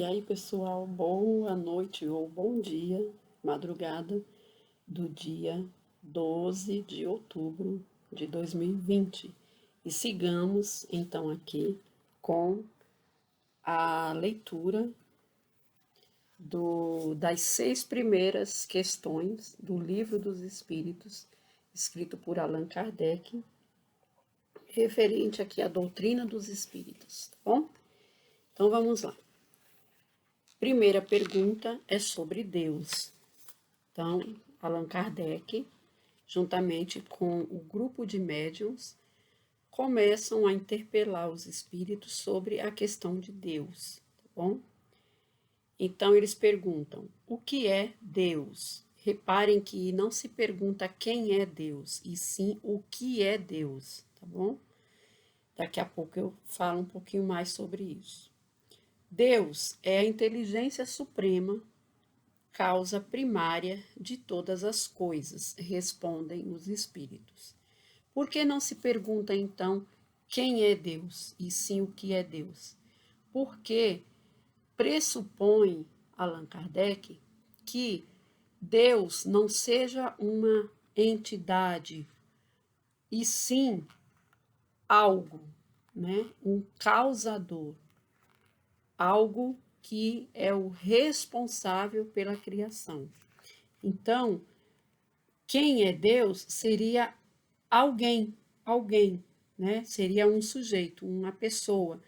E aí, pessoal, boa noite ou bom dia, madrugada do dia 12 de outubro de 2020. E sigamos então aqui com a leitura das 6 primeiras questões do Livro dos Espíritos, escrito por Allan Kardec, referente aqui à doutrina dos espíritos, tá bom? Então vamos lá. Primeira pergunta é sobre Deus. Então, Allan Kardec, juntamente com o grupo de médiuns, começam a interpelar os espíritos sobre a questão de Deus, tá bom? Então, eles perguntam: o que é Deus? Reparem que não se pergunta quem é Deus, e sim o que é Deus, tá bom? Daqui a pouco eu falo um pouquinho mais sobre isso. Deus é a inteligência suprema, causa primária de todas as coisas, respondem os espíritos. Por que não se pergunta, então, quem é Deus, e sim o que é Deus? Porque pressupõe Allan Kardec que Deus não seja uma entidade, e sim algo, né? Um causador, algo que é o responsável pela criação. Então, quem é Deus seria alguém, né? Seria um sujeito, uma pessoa.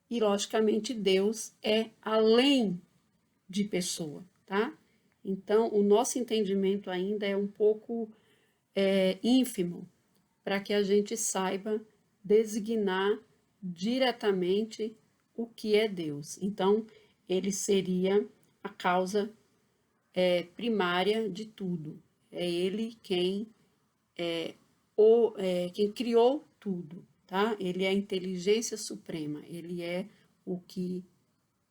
E, logicamente, Deus é além de pessoa, tá? Então, o nosso entendimento ainda é um pouco ínfimo para que a gente saiba designar diretamente o que é Deus. Então, ele seria a causa primária de tudo. É ele quem criou tudo, tá? Ele é a inteligência suprema, ele é o que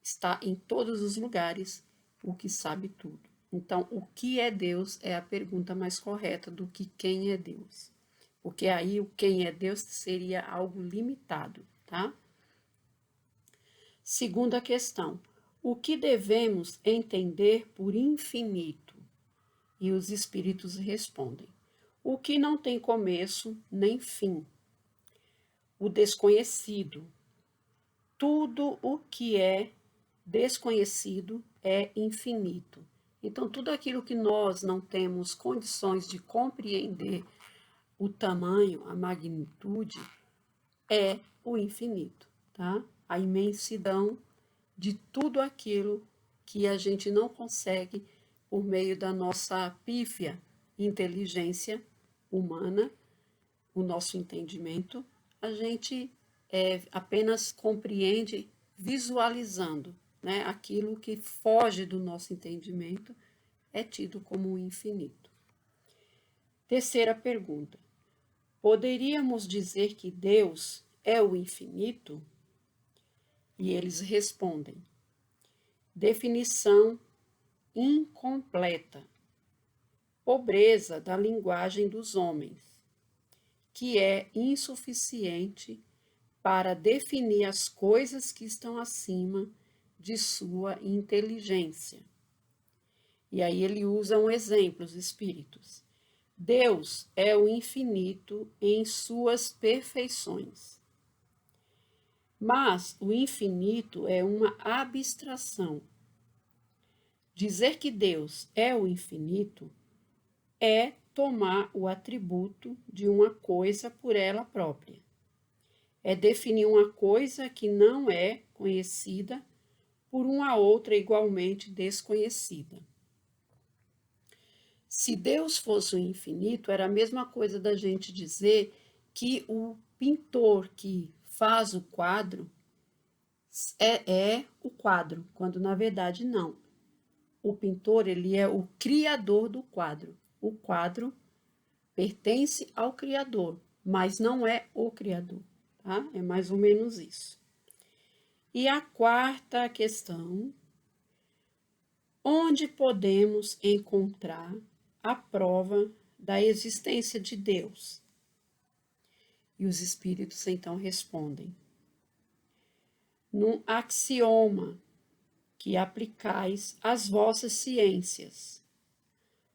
está em todos os lugares, o que sabe tudo. Então, o que é Deus é a pergunta mais correta do que quem é Deus. Porque aí o quem é Deus seria algo limitado, tá? Segunda questão: o que devemos entender por infinito? E os espíritos respondem: o que não tem começo nem fim, o desconhecido. Tudo o que é desconhecido é infinito. Então, tudo aquilo que nós não temos condições de compreender, o tamanho, a magnitude, é o infinito, tá? A imensidão de tudo aquilo que a gente não consegue, por meio da nossa pífia inteligência humana, o nosso entendimento, a gente apenas compreende visualizando, né? Aquilo que foge do nosso entendimento é tido como infinito. Terceira pergunta: poderíamos dizer que Deus é o infinito? E eles respondem: definição incompleta, pobreza da linguagem dos homens, que é insuficiente para definir as coisas que estão acima de sua inteligência. E aí ele usa um exemplo, os espíritos. Deus é o infinito em suas perfeições. Mas o infinito é uma abstração. Dizer que Deus é o infinito é tomar o atributo de uma coisa por ela própria. É definir uma coisa que não é conhecida por uma outra igualmente desconhecida. Se Deus fosse o infinito, era a mesma coisa da gente dizer que o pintor que faz o quadro é o quadro, quando na verdade não. O pintor, ele é o criador do quadro. O quadro pertence ao criador, mas não é o criador, tá? É mais ou menos isso. E a quarta questão: onde podemos encontrar a prova da existência de Deus? E os espíritos então respondem: num axioma, que aplicais as vossas ciências.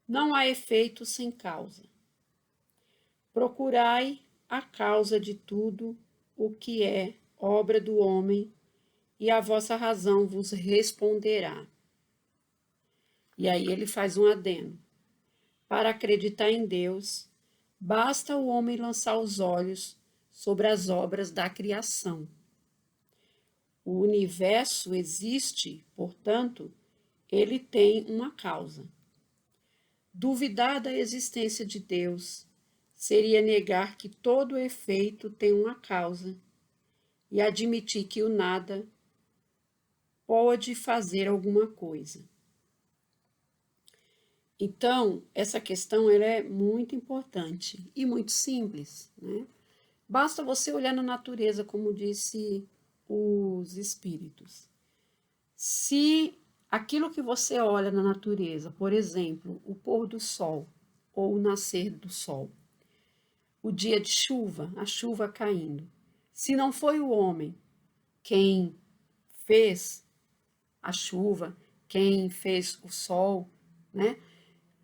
Não há efeito sem causa. Procurai a causa de tudo o que é obra do homem, e a vossa razão vos responderá. E aí ele faz um adendo. Para acreditar em Deus, basta o homem lançar os olhos sobre as obras da criação. O universo existe, portanto, ele tem uma causa. Duvidar da existência de Deus seria negar que todo efeito tem uma causa e admitir que o nada pode fazer alguma coisa. Então, essa questão ela é muito importante e muito simples, né? Basta você olhar na natureza, como disse os espíritos. Se aquilo que você olha na natureza, por exemplo, o pôr do sol ou o nascer do sol, o dia de chuva, a chuva caindo, se não foi o homem quem fez a chuva, quem fez o sol, né?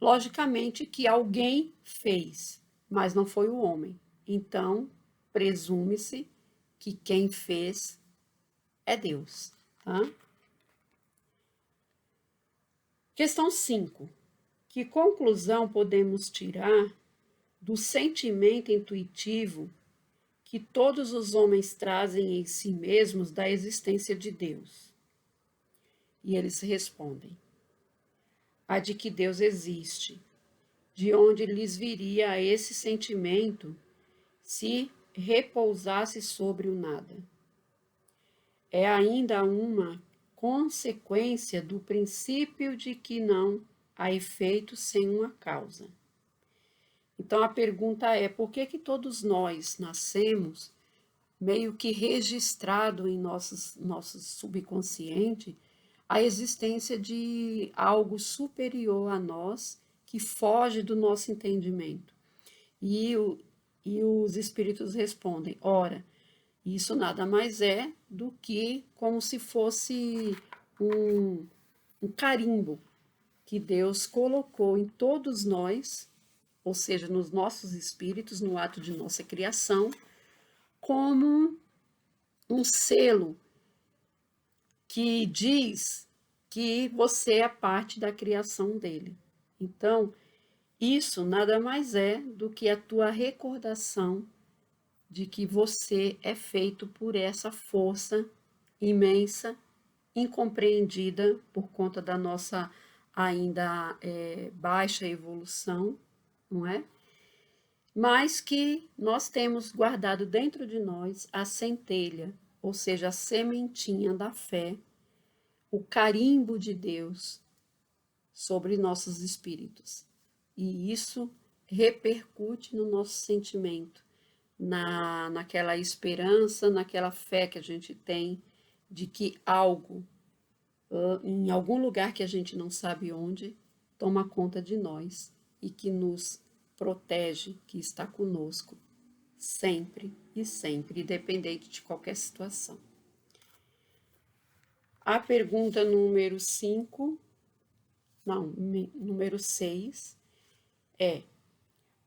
Logicamente que alguém fez, mas não foi o homem. Então, presume-se que quem fez é Deus. Tá? Questão 5. Que conclusão podemos tirar do sentimento intuitivo que todos os homens trazem em si mesmos da existência de Deus? E eles respondem: a de que Deus existe, de onde lhes viria esse sentimento se repousasse sobre o nada. É ainda uma consequência do princípio de que não há efeito sem uma causa. Então a pergunta é: por que todos nós nascemos meio que registrado em nosso subconsciente a existência de algo superior a nós que foge do nosso entendimento? E os espíritos respondem: ora, isso nada mais é do que como se fosse um carimbo que Deus colocou em todos nós, ou seja, nos nossos espíritos, no ato de nossa criação, como um selo que diz que você é parte da criação dele. Então, isso nada mais é do que a tua recordação de que você é feito por essa força imensa, incompreendida por conta da nossa ainda baixa evolução, não é? Mas que nós temos guardado dentro de nós a centelha, ou seja, a sementinha da fé, o carimbo de Deus sobre nossos espíritos. E isso repercute no nosso sentimento, naquela esperança, naquela fé que a gente tem de que algo, em algum lugar que a gente não sabe onde, toma conta de nós e que nos protege, que está conosco sempre e sempre, independente de qualquer situação. A pergunta número 6 é: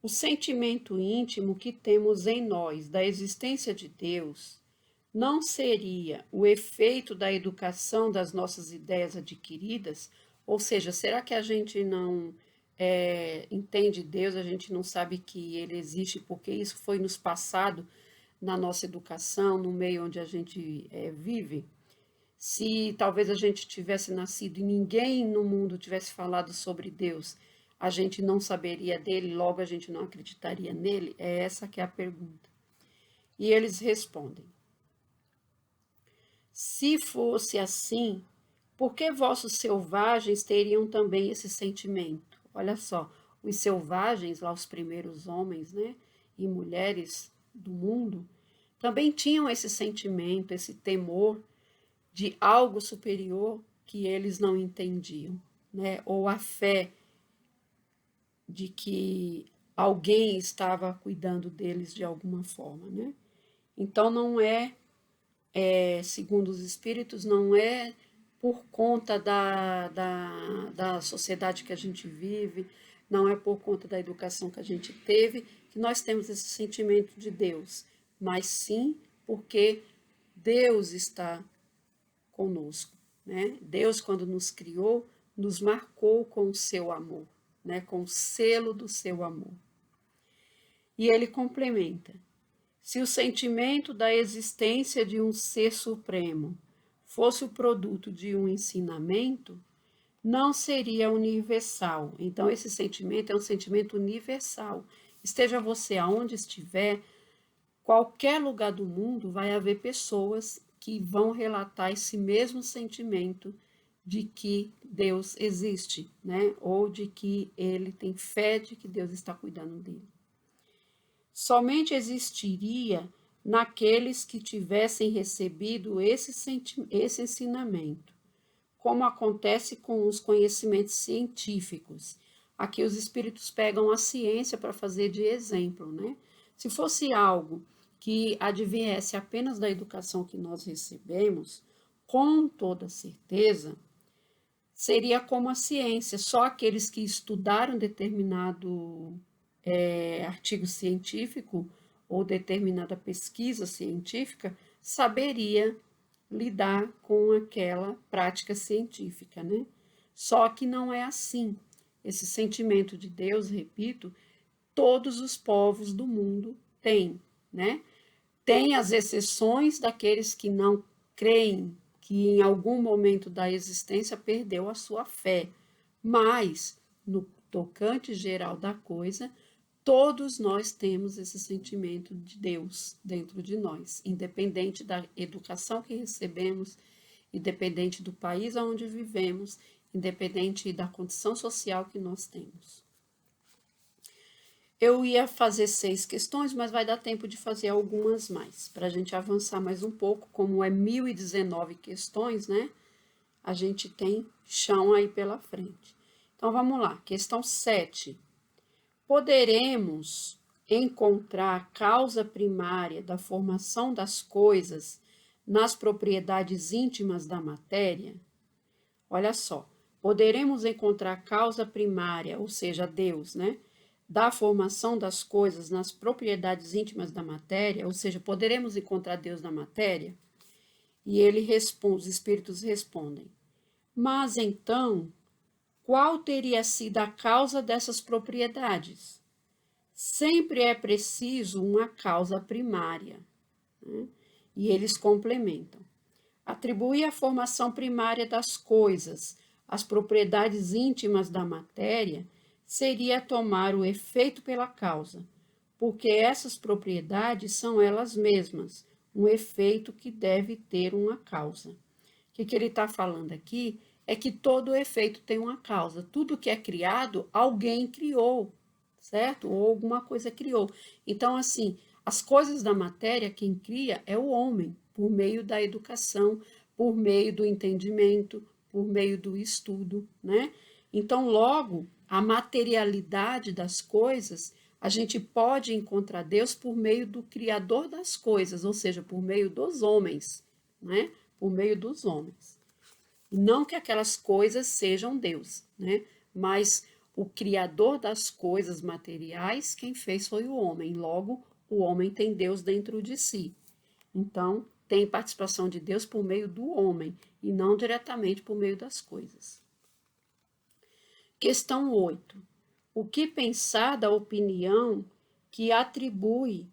o sentimento íntimo que temos em nós da existência de Deus não seria o efeito da educação das nossas ideias adquiridas? Ou seja, será que a gente não entende Deus, a gente não sabe que Ele existe porque isso foi nos passado na nossa educação, no meio onde a gente vive? Se talvez a gente tivesse nascido e ninguém no mundo tivesse falado sobre Deus, a gente não saberia dele, logo a gente não acreditaria nele? É essa que é a pergunta. E eles respondem: se fosse assim, por que vossos selvagens teriam também esse sentimento? Olha só, os selvagens, lá os primeiros homens, né, e mulheres do mundo, também tinham esse sentimento, esse temor de algo superior que eles não entendiam, né? Ou a fé de que alguém estava cuidando deles de alguma forma, né? Então não segundo os espíritos, não é por conta da sociedade que a gente vive, não é por conta da educação que a gente teve que nós temos esse sentimento de Deus, mas sim porque Deus está conosco, né? Deus, quando nos criou, nos marcou com o seu amor, né? Com o selo do seu amor. E ele complementa: se o sentimento da existência de um ser supremo fosse o produto de um ensinamento, não seria universal. Então, esse sentimento é um sentimento universal. Esteja você aonde estiver, qualquer lugar do mundo vai haver pessoas que vão relatar esse mesmo sentimento de que Deus existe, né? Ou de que ele tem fé de que Deus está cuidando dele. Somente existiria naqueles que tivessem recebido esse ensinamento, como acontece com os conhecimentos científicos. Aqui os espíritos pegam a ciência para fazer de exemplo, né? Se fosse algo que adviesse apenas da educação que nós recebemos, com toda certeza, seria como a ciência, só aqueles que estudaram determinado artigo científico ou determinada pesquisa científica saberia lidar com aquela prática científica, né? Só que não é assim. Esse sentimento de Deus, repito, todos os povos do mundo têm, né? Tem as exceções daqueles que não creem, que em algum momento da existência perdeu a sua fé, mas no tocante geral da coisa, todos nós temos esse sentimento de Deus dentro de nós, independente da educação que recebemos, independente do país onde vivemos, independente da condição social que nós temos. Eu ia fazer 6 questões, mas vai dar tempo de fazer algumas mais, para a gente avançar mais um pouco. Como é 1019 questões, né? A gente tem chão aí pela frente. Então, vamos lá. Questão 7. Poderemos encontrar a causa primária da formação das coisas nas propriedades íntimas da matéria? Olha só, poderemos encontrar a causa primária, ou seja, Deus, né? Da formação das coisas nas propriedades íntimas da matéria, ou seja, poderemos encontrar Deus na matéria? E ele responde, os espíritos respondem: mas então, qual teria sido a causa dessas propriedades? Sempre é preciso uma causa primária, né? E eles complementam: atribuir a formação primária das coisas às propriedades íntimas da matéria seria tomar o efeito pela causa, porque essas propriedades são elas mesmas, um efeito que deve ter uma causa. O que ele está falando aqui é que todo efeito tem uma causa. Tudo que é criado, alguém criou, certo? Ou alguma coisa criou. Então, assim, as coisas da matéria, quem cria é o homem, por meio da educação, por meio do entendimento, por meio do estudo, né? Então, logo, a materialidade das coisas, a gente pode encontrar Deus por meio do Criador das coisas, ou seja, por meio dos homens, né? Por meio dos homens. E não que aquelas coisas sejam Deus, né? Mas o Criador das coisas materiais, quem fez foi o homem. Logo, o homem tem Deus dentro de si. Então, tem participação de Deus por meio do homem e não diretamente por meio das coisas. Questão 8. O que pensar da opinião que atribui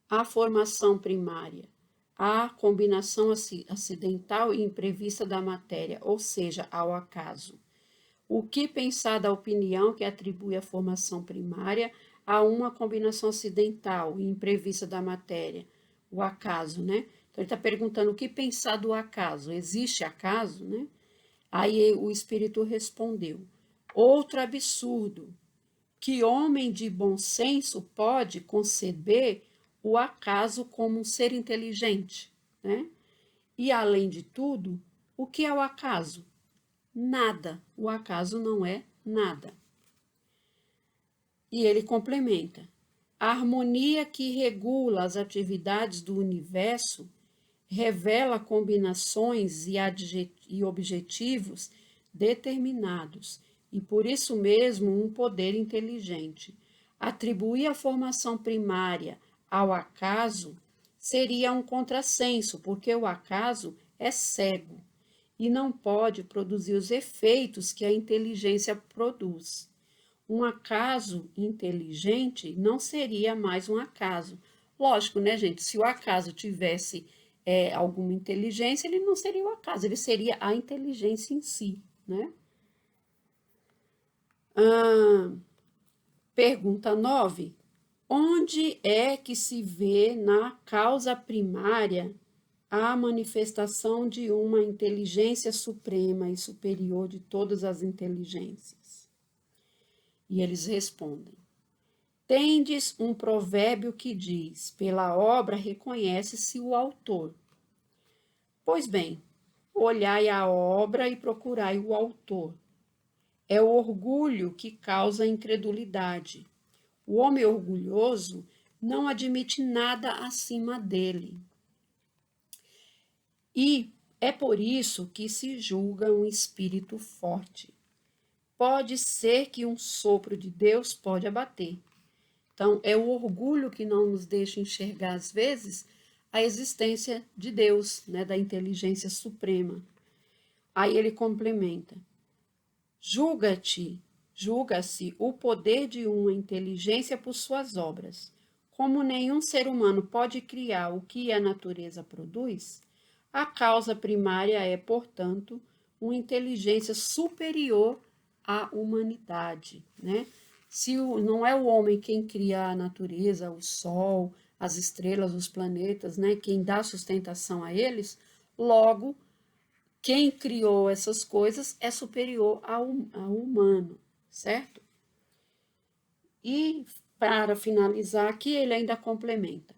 à formação primária à combinação acidental e imprevista da matéria, ou seja, ao acaso? O que pensar da opinião que atribui a formação primária a uma combinação acidental e imprevista da matéria, o acaso, né? Então, ele está perguntando o que pensar do acaso. Existe acaso, né? Aí o espírito respondeu: outro absurdo, que homem de bom senso pode conceber o acaso como um ser inteligente, né? E, além de tudo, o que é o acaso? Nada. O acaso não é nada. E ele complementa: a harmonia que regula as atividades do universo revela combinações e e objetivos determinados, e por isso mesmo um poder inteligente. Atribuir a formação primária ao acaso seria um contrassenso, porque o acaso é cego e não pode produzir os efeitos que a inteligência produz. Um acaso inteligente não seria mais um acaso. Lógico, né, gente? Se o acaso tivesse alguma inteligência, ele não seria o acaso, ele seria a inteligência em si, né? Pergunta 9. Onde é que se vê na causa primária a manifestação de uma inteligência suprema e superior de todas as inteligências? E eles respondem: tendes um provérbio que diz: pela obra reconhece-se o autor. Pois bem, olhai a obra e procurai o autor. É o orgulho que causa a incredulidade. O homem orgulhoso não admite nada acima dele. E é por isso que se julga um espírito forte. Pode ser que um sopro de Deus pode abater. Então, é o orgulho que não nos deixa enxergar, às vezes, a existência de Deus, né, da inteligência suprema. Aí ele complementa: julga-se o poder de uma inteligência por suas obras. Como nenhum ser humano pode criar o que a natureza produz, a causa primária é, portanto, uma inteligência superior à humanidade, né? Se não é o homem quem cria a natureza, o sol, as estrelas, os planetas, né? Quem dá sustentação a eles, logo, quem criou essas coisas é superior ao humano, certo? E, para finalizar aqui, ele ainda complementa: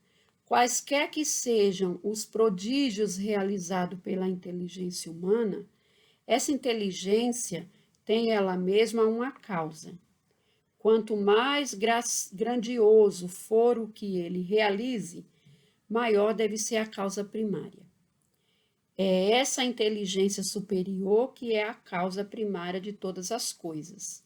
quaisquer que sejam os prodígios realizados pela inteligência humana, essa inteligência tem ela mesma uma causa. Quanto mais grandioso for o que ele realize, maior deve ser a causa primária. É essa inteligência superior que é a causa primária de todas as coisas,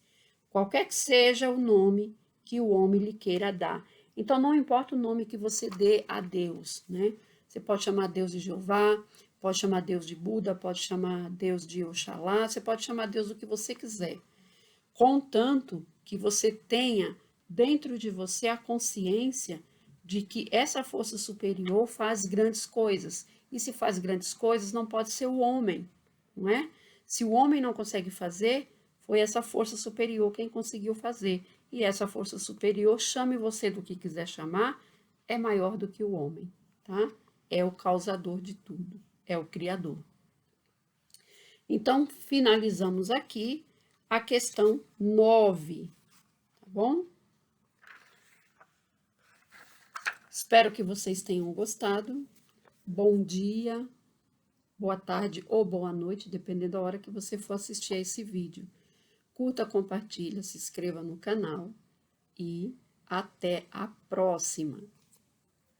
qualquer que seja o nome que o homem lhe queira dar. Então, não importa o nome que você dê a Deus, né? Você pode chamar Deus de Jeová, pode chamar Deus de Buda, pode chamar Deus de Oxalá, você pode chamar Deus do que você quiser, contanto que você tenha dentro de você a consciência de que essa força superior faz grandes coisas. E se faz grandes coisas, não pode ser o homem, não é? Se o homem não consegue fazer, foi essa força superior quem conseguiu fazer. E essa força superior, chame você do que quiser chamar, é maior do que o homem, tá? É o causador de tudo, é o Criador. Então, finalizamos aqui a questão 9, tá bom? Espero que vocês tenham gostado. Bom dia, boa tarde ou boa noite, dependendo da hora que você for assistir a esse vídeo. Curta, compartilha, se inscreva no canal e até a próxima.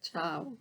Tchau!